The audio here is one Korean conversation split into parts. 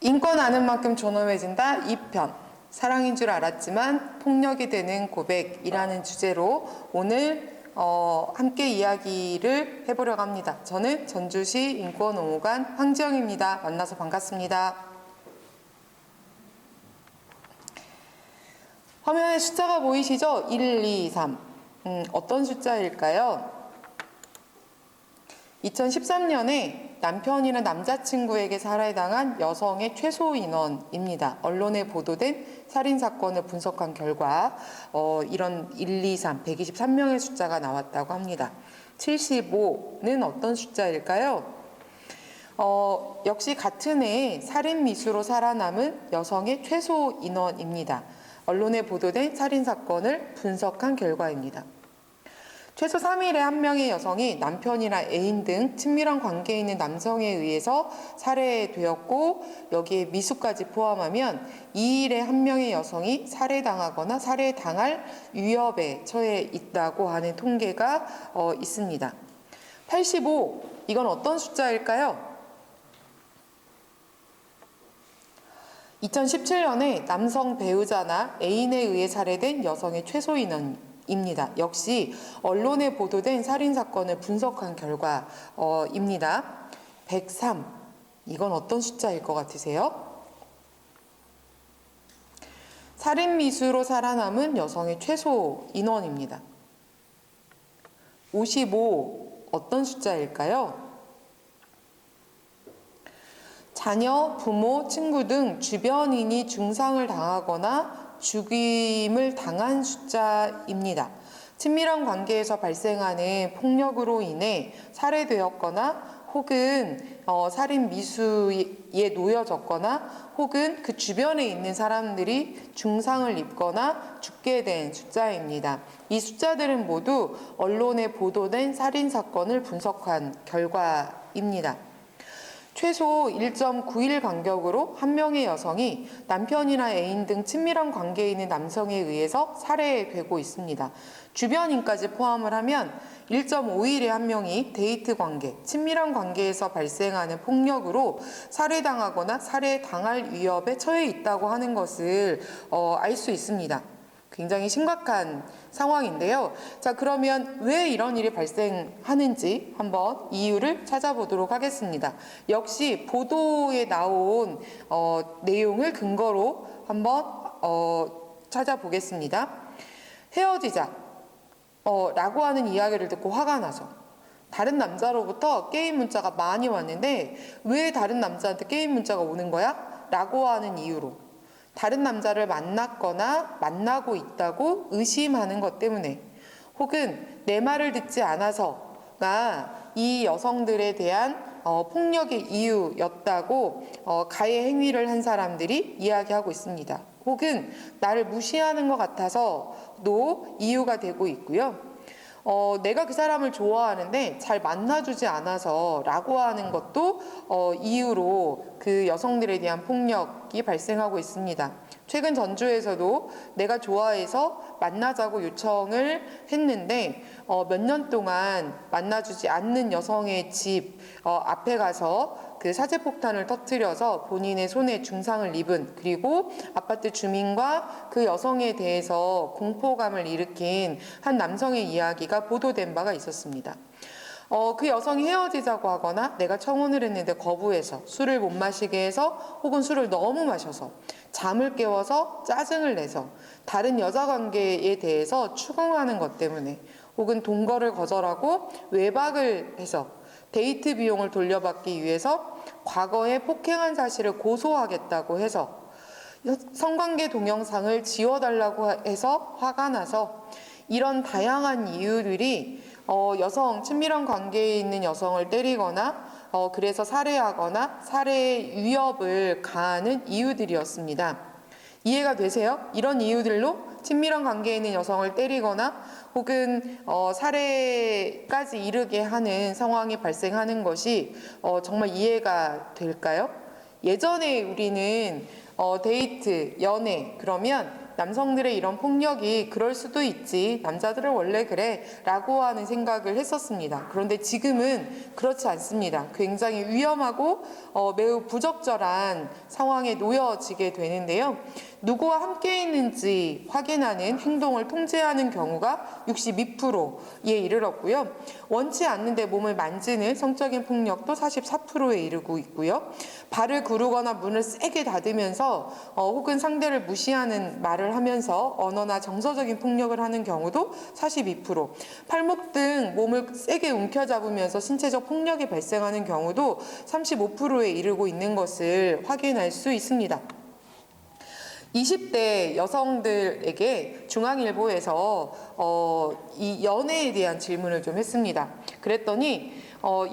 인권 아는 만큼 존엄해진다 2편 사랑인 줄 알았지만 폭력이 되는 고백이라는 주제로 오늘 함께 이야기를 해보려고 합니다. 저는 전주시 인권옹호관 황지영입니다. 만나서 반갑습니다. 화면에 숫자가 보이시죠? 1, 2, 3. 어떤 숫자일까요? 2013년에 남편이나 남자친구에게 살해당한 여성의 최소 인원입니다. 언론에 보도된 살인사건을 분석한 결과 이런 1, 2, 3, 123명의 숫자가 나왔다고 합니다. 75는 어떤 숫자일까요? 역시 같은 해에 살인 미수로 살아남은 여성의 최소 인원입니다. 언론에 보도된 살인사건을 분석한 결과입니다. 최소 3일에 한 명의 여성이 남편이나 애인 등 친밀한 관계에 있는 남성에 의해서 살해되었고 여기에 미수까지 포함하면 2일에 한 명의 여성이 살해당하거나 살해당할 위협에 처해 있다고 하는 통계가 있습니다. 85, 이건 어떤 숫자일까요? 2017년에 남성 배우자나 애인에 의해 살해된 여성의 최소 인원입니다. 역시 언론에 보도된 살인사건을 분석한 결과입니다. 103, 이건 어떤 숫자일 것 같으세요? 살인 미수로 살아남은 여성의 최소 인원입니다. 55, 어떤 숫자일까요? 자녀, 부모, 친구 등 주변인이 중상을 당하거나 죽임을 당한 숫자입니다. 친밀한 관계에서 발생하는 폭력으로 인해 살해되었거나 혹은 살인 미수에 놓여졌거나 혹은 그 주변에 있는 사람들이 중상을 입거나 죽게 된 숫자입니다. 이 숫자들은 모두 언론에 보도된 살인사건을 분석한 결과입니다. 최소 1.9일 간격으로 한 명의 여성이 남편이나 애인 등 친밀한 관계에 있는 남성에 의해서 살해되고 있습니다. 주변인까지 포함을 하면 1.5일에 한 명이 데이트 관계, 친밀한 관계에서 발생하는 폭력으로 살해당하거나 살해당할 위협에 처해 있다고 하는 것을 알 수 있습니다. 굉장히 심각한 상황인데요. 자, 그러면 왜 이런 일이 발생하는지 한번 이유를 찾아보도록 하겠습니다. 역시 보도에 나온 내용을 근거로 한번 찾아보겠습니다. 헤어지자 라고 하는 이야기를 듣고 화가 나서 다른 남자로부터 게임 문자가 많이 왔는데 왜 다른 남자한테 게임 문자가 오는 거야? 라고 하는 이유로 다른 남자를 만났거나 만나고 있다고 의심하는 것 때문에 혹은 내 말을 듣지 않아서가 이 여성들에 대한 폭력의 이유였다고 가해 행위를 한 사람들이 이야기하고 있습니다. 혹은 나를 무시하는 것 같아서도 이유가 되고 있고요. 내가 그 사람을 좋아하는데 잘 만나주지 않아서 라고 하는 것도 이유로 그 여성들에 대한 폭력이 발생하고 있습니다. 최근 전주에서도 내가 좋아해서 만나자고 요청을 했는데 몇 년 동안 만나주지 않는 여성의 집 앞에 가서 그 사제폭탄을 터뜨려서 본인의 손에 중상을 입은 그리고 아파트 주민과 그 여성에 대해서 공포감을 일으킨 한 남성의 이야기가 보도된 바가 있었습니다. 그 여성이 헤어지자고 하거나 내가 청혼을 했는데 거부해서 술을 못 마시게 해서 혹은 술을 너무 마셔서 잠을 깨워서 짜증을 내서 다른 여자 관계에 대해서 추궁하는 것 때문에 혹은 동거를 거절하고 외박을 해서 데이트 비용을 돌려받기 위해서 과거에 폭행한 사실을 고소하겠다고 해서 성관계 동영상을 지워달라고 해서 화가 나서 이런 다양한 이유들이 여성, 친밀한 관계에 있는 여성을 때리거나 그래서 살해하거나 살해 위협을 가하는 이유들이었습니다. 이해가 되세요? 이런 이유들로 친밀한 관계에 있는 여성을 때리거나 혹은 살해까지 이르게 하는 상황이 발생하는 것이 정말 이해가 될까요? 예전에 우리는 데이트, 연애 그러면 남성들의 이런 폭력이 그럴 수도 있지. 남자들은 원래 그래. 라고 하는 생각을 했었습니다. 그런데 지금은 그렇지 않습니다. 굉장히 위험하고 매우 부적절한 상황에 놓여지게 되는데요. 누구와 함께 있는지 확인하는 행동을 통제하는 경우가 62%에 이르렀고요. 원치 않는데 몸을 만지는 성적인 폭력도 44%에 이르고 있고요. 발을 구르거나 문을 세게 닫으면서 혹은 상대를 무시하는 말을 하면서 언어나 정서적인 폭력을 하는 경우도 42%, 팔목 등 몸을 세게 움켜잡으면서 신체적 폭력이 발생하는 경우도 35%에 이르고 있는 것을 확인할 수 있습니다. 20대 여성들에게 중앙일보에서 이 연애에 대한 질문을 좀 했습니다. 그랬더니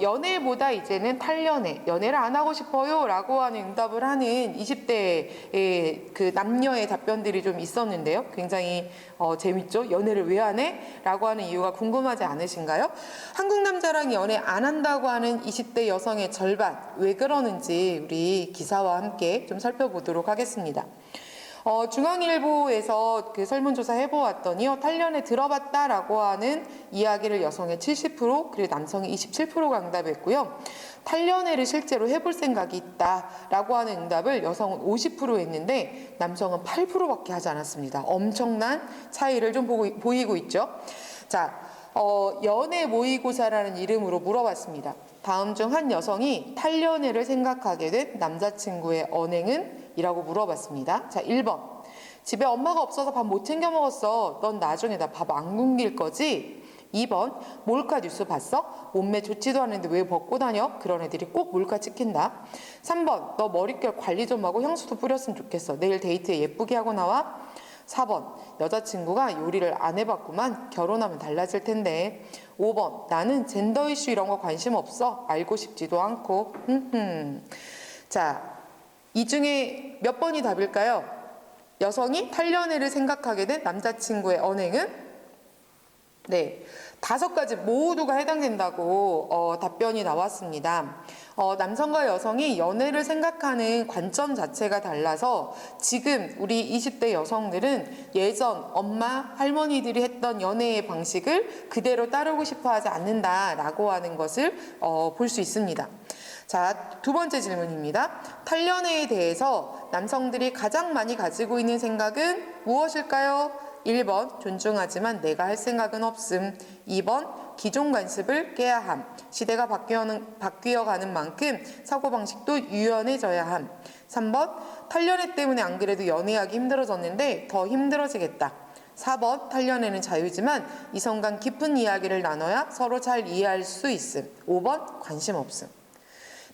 연애보다 이제는 탈연애, 연애를 안 하고 싶어요 라고 하는 응답을 하는 20대의 그 남녀의 답변들이 좀 있었는데요. 굉장히 재밌죠? 연애를 왜 안 해? 라고 하는 이유가 궁금하지 않으신가요? 한국 남자랑 연애 안 한다고 하는 20대 여성의 절반, 왜 그러는지 우리 기사와 함께 좀 살펴보도록 하겠습니다. 중앙일보에서 그 설문조사 해보았더니요, 탈연애 들어봤다라고 하는 이야기를 여성의 70%, 그리고 남성이 27%가 응답했고요. 탈연애를 실제로 해볼 생각이 있다라고 하는 응답을 여성은 50% 했는데 남성은 8%밖에 하지 않았습니다. 엄청난 차이를 좀 보이고 있죠. 자, 연애 모의고사라는 이름으로 물어봤습니다. 다음 중 한 여성이 탈연애를 생각하게 된 남자친구의 언행은? 이라고 물어봤습니다. 자, 1번. 집에 엄마가 없어서 밥 못 챙겨 먹었어. 넌 나중에 나 밥 안 굶길 거지? 2번. 몰카 뉴스 봤어? 몸매 좋지도 않은데 왜 벗고 다녀? 그런 애들이 꼭 몰카 찍힌다. 3번. 너 머릿결 관리 좀 하고 향수도 뿌렸으면 좋겠어. 내일 데이트에 예쁘게 하고 나와. 4번. 여자친구가 요리를 안 해봤구만. 결혼하면 달라질 텐데. 5번. 나는 젠더 이슈 이런 거 관심 없어. 알고 싶지도 않고. 자, 이 중에 몇 번이 답일까요? 여성이 탈연애를 생각하게 된 남자친구의 언행은? 네, 5가지 모두가 해당된다고 답변이 나왔습니다. 남성과 여성이 연애를 생각하는 관점 자체가 달라서 지금 우리 20대 여성들은 예전 엄마, 할머니들이 했던 연애의 방식을 그대로 따르고 싶어 하지 않는다라고 하는 것을 볼 수 있습니다. 자, 2번째 질문입니다. 탈연애에 대해서 남성들이 가장 많이 가지고 있는 생각은 무엇일까요? 1번, 존중하지만 내가 할 생각은 없음. 2번, 기존 관습을 깨야 함. 시대가 바뀌어가는 만큼 사고방식도 유연해져야 함. 3번, 탈연애 때문에 안 그래도 연애하기 힘들어졌는데 더 힘들어지겠다. 4번, 탈연애는 자유지만 이성 간 깊은 이야기를 나눠야 서로 잘 이해할 수 있음. 5번, 관심 없음.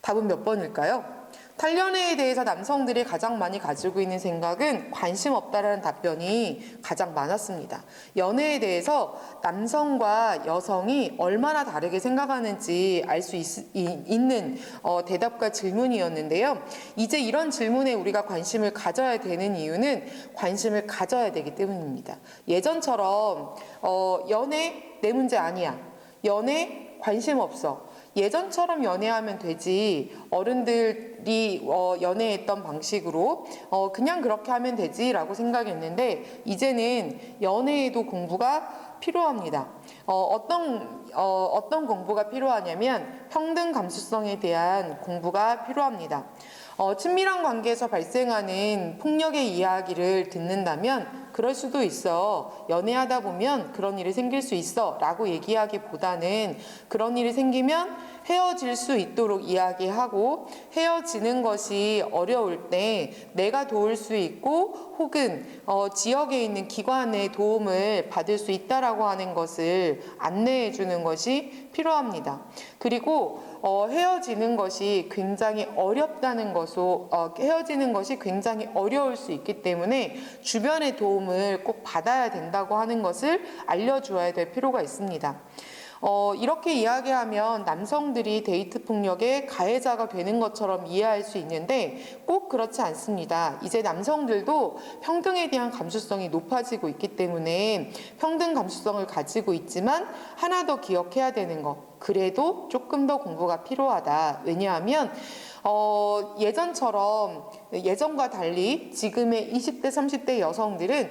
답은 몇 번일까요? 탈연애에 대해서 남성들이 가장 많이 가지고 있는 생각은 관심 없다라는 답변이 가장 많았습니다. 연애에 대해서 남성과 여성이 얼마나 다르게 생각하는지 알 수 있는 대답과 질문이었는데요. 이제 이런 질문에 우리가 관심을 가져야 되는 이유는 관심을 가져야 되기 때문입니다. 예전처럼 연애 내 문제 아니야. 연애 관심 없어. 예전처럼 연애하면 되지, 어른들이 연애했던 방식으로 그냥 그렇게 하면 되지라고 생각했는데 이제는 연애에도 공부가 필요합니다. 어떤 공부가 필요하냐면 평등 감수성에 대한 공부가 필요합니다. 친밀한 관계에서 발생하는 폭력의 이야기를 듣는다면 그럴 수도 있어. 연애하다 보면 그런 일이 생길 수 있어. 라고 얘기하기보다는 그런 일이 생기면 헤어질 수 있도록 이야기하고 헤어지는 것이 어려울 때 내가 도울 수 있고 혹은 지역에 있는 기관의 도움을 받을 수 있다라고 하는 것을 안내해 주는 것이 필요합니다. 그리고 헤어지는 것이 굉장히 어렵다는 것으로 헤어지는 것이 굉장히 어려울 수 있기 때문에 주변의 도움을 꼭 받아야 된다고 하는 것을 알려주어야 될 필요가 있습니다. 이렇게 이야기하면 남성들이 데이트 폭력의 가해자가 되는 것처럼 이해할 수 있는데 꼭 그렇지 않습니다. 이제 남성들도 평등에 대한 감수성이 높아지고 있기 때문에 평등 감수성을 가지고 있지만 하나 더 기억해야 되는 것, 그래도 조금 더 공부가 필요하다. 왜냐하면 예전과 달리 지금의 20대, 30대 여성들은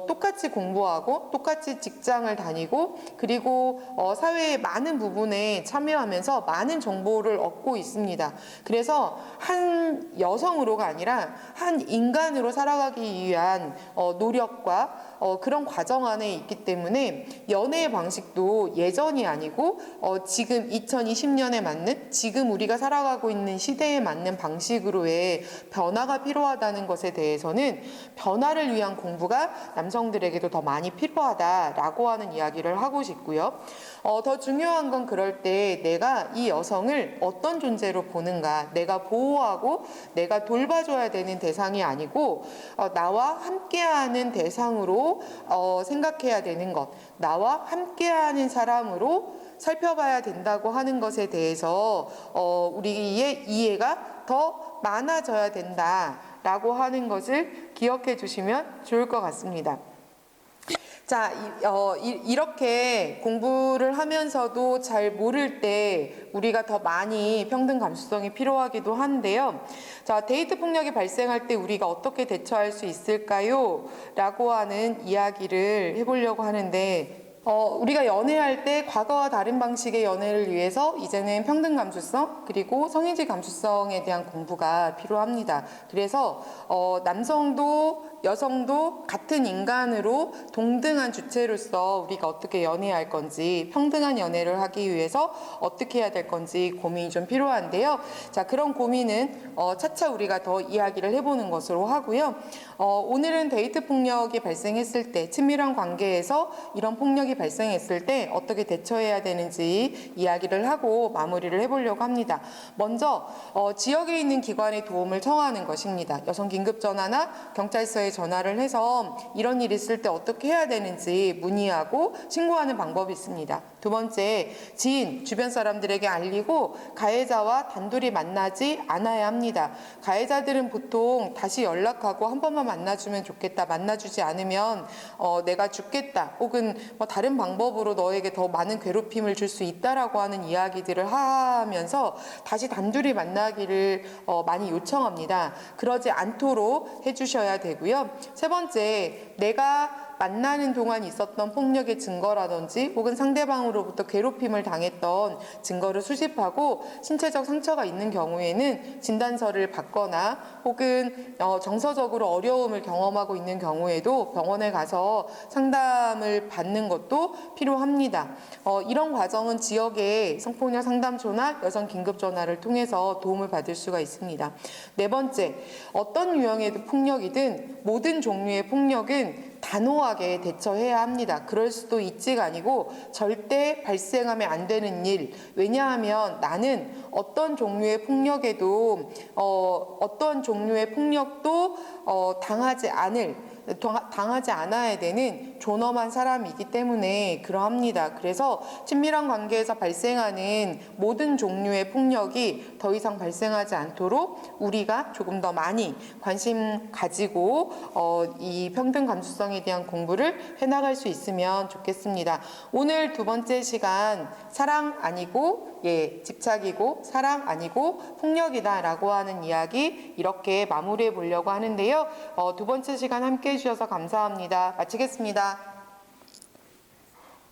똑같이 공부하고 똑같이 직장을 다니고 그리고 사회의 많은 부분에 참여하면서 많은 정보를 얻고 있습니다. 그래서 한 여성으로가 아니라 한 인간으로 살아가기 위한 노력과 그런 과정 안에 있기 때문에 연애의 방식도 예전이 아니고 지금 2020년에 맞는 지금 우리가 살아가고 있는 시대에 맞는 방식으로의 변화가 필요하다는 것에 대해서는 변화를 위한 공부가 남성들에게도 더 많이 필요하다라고 하는 이야기를 하고 싶고요. 더 중요한 건 그럴 때 내가 이 여성을 어떤 존재로 보는가, 내가 보호하고 내가 돌봐줘야 되는 대상이 아니고 나와 함께하는 대상으로 생각해야 되는 것, 나와 함께하는 사람으로 살펴봐야 된다고 하는 것에 대해서 우리의 이해가 더 많아져야 된다라고 하는 것을 기억해 주시면 좋을 것 같습니다. 자, 이렇게 공부를 하면서도 잘 모를 때 우리가 더 많이 평등 감수성이 필요하기도 한데요. 자, 데이트 폭력이 발생할 때 우리가 어떻게 대처할 수 있을까요? 라고 하는 이야기를 해보려고 하는데 우리가 연애할 때 과거와 다른 방식의 연애를 위해서 이제는 평등 감수성 그리고 성인지 감수성에 대한 공부가 필요합니다. 그래서 남성도 여성도 같은 인간으로 동등한 주체로서 우리가 어떻게 연애할 건지 평등한 연애를 하기 위해서 어떻게 해야 될 건지 고민이 좀 필요한데요. 자, 그런 고민은 차차 우리가 더 이야기를 해보는 것으로 하고요. 오늘은 데이트 폭력이 발생했을 때 친밀한 관계에서 이런 폭력이 발생했을 때 어떻게 대처해야 되는지 이야기를 하고 마무리를 해보려고 합니다. 먼저 지역에 있는 기관의 도움을 청하는 것입니다. 여성 긴급전화나 경찰서에 전화를 해서 이런 일이 있을 때 어떻게 해야 되는지 문의하고 신고하는 방법이 있습니다. 두 번째, 지인, 주변 사람들에게 알리고 가해자와 단둘이 만나지 않아야 합니다. 가해자들은 보통 다시 연락하고 한 번만 만나주면 좋겠다, 만나주지 않으면 내가 죽겠다, 혹은 다른 방법으로 너에게 더 많은 괴롭힘을 줄 수 있다라고 하는 이야기들을 하면서 다시 단둘이 만나기를 많이 요청합니다. 그러지 않도록 해주셔야 되고요. 세 번째, 내가 만나는 동안 있었던 폭력의 증거라든지 혹은 상대방으로부터 괴롭힘을 당했던 증거를 수집하고 신체적 상처가 있는 경우에는 진단서를 받거나 혹은 정서적으로 어려움을 경험하고 있는 경우에도 병원에 가서 상담을 받는 것도 필요합니다. 이런 과정은 지역의 성폭력 상담소나 여성 긴급전화를 통해서 도움을 받을 수가 있습니다. 네 번째, 어떤 유형의 폭력이든 모든 종류의 폭력은 단호하게 대처해야 합니다. 그럴 수도 있지가 아니고 절대 발생하면 안 되는 일. 왜냐하면 나는 어떤 종류의 폭력도 당하지 않아야 되는 존엄한 사람이기 때문에 그러합니다. 그래서 친밀한 관계에서 발생하는 모든 종류의 폭력이 더 이상 발생하지 않도록 우리가 조금 더 많이 관심 가지고 이 평등 감수성에 대한 공부를 해나갈 수 있으면 좋겠습니다. 오늘 두 번째 시간 사랑 아니고 집착이고 사랑 아니고 폭력이다 라고 하는 이야기 이렇게 마무리해 보려고 하는데요. 두 번째 시간 함께 해주셔서 감사합니다. 마치겠습니다.